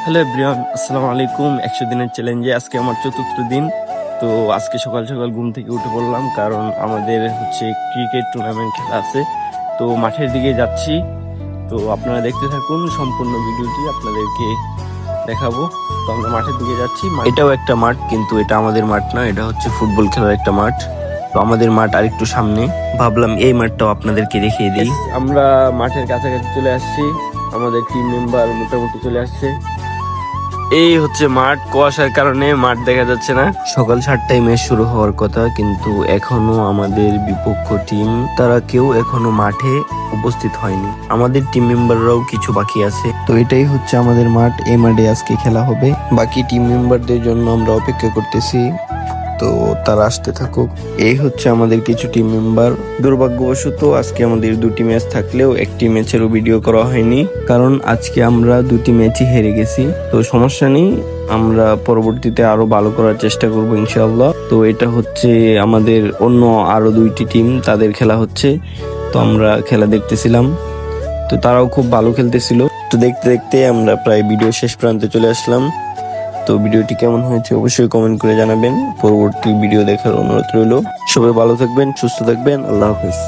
Hello everyone, আসসালামু আলাইকুম। 100 দিনের চ্যালেঞ্জে আজকে আমার চতুর্থ দিন। তো আজকে সকাল সকাল ঘুম থেকে উঠে পড়লাম, কারণ আমাদের হচ্ছে ক্রিকেট টুর্নামেন্ট খেলা আছে। তো মাঠের দিকে যাচ্ছি। তো আপনারা দেখতে থাকুন, সম্পূর্ণ ভিডিওটি আপনাদেরকে দেখাবো। তো আমরা মাঠের দিকে যাচ্ছি। এটাও একটা মাঠ, কিন্তু এটা আমাদের মাঠ না, এটা হচ্ছে ফুটবল খেলার একটা মাঠ। তো আমাদের মাঠ আরেকটু সামনে, ভাবলাম এই মাঠটাও আপনাদেরকে দেখিয়ে দিই। আমরা মাঠের কাছাকাছি চলে আসছি, আমাদের টিম মেম্বার মোটামুটি চলে আসছে। এই হচ্ছে মাঠ, কুয়াশার কারণে মাঠ দেখা যাচ্ছে না। সকাল 7টায় ম্যাচ শুরু হওয়ার কথা, কিন্তু এখনো আমাদের বিপক্ষ টিম তারা কেউ এখনো মাঠে উপস্থিত হয়নি। আমাদের টিম মেম্বাররাও কিছু বাকি আছে। তো এটাই হচ্ছে আমাদের মাঠ, এই মাঠে আজকে খেলা হবে। বাকি টিম মেম্বারদের জন্য আমরা অপেক্ষা করতেছি, তো তারা আসতে থাকুক। এই হচ্ছে আমাদের কিছু টিম মেম্বার। দুর্ভাগ্যবশত আজকে আমাদের দুটি ম্যাচ থাকলেও একটি ম্যাচেরও ভিডিও করা হয়নি, কারণ আজকে আমরা দুটি ম্যাচই হেরে গেছি। তো সমস্যা নেই, আমরা পরবর্তীতে আরো ভালো করার চেষ্টা করব ইনশাআল্লাহ। তো এটা হচ্ছে আমাদের অন্য আরো দুইটি টিম, তাদের খেলা হচ্ছে। তো আমরা খেলা দেখতেছিলাম, তো তারাও খুব ভালো খেলতেছিল। তো দেখতে দেখতে আমরা প্রায় ভিডিও শেষ প্রান্তে চলে আসলাম। তো ভিডিওটি কেমন হয়েছে অবশ্যই কমেন্ট করে জানাবেন। পরবর্তী ভিডিও দেখার অনুরোধ রইল। সবাই ভালো থাকবেন, সুস্থ থাকবেন। আল্লাহ হাফেজ।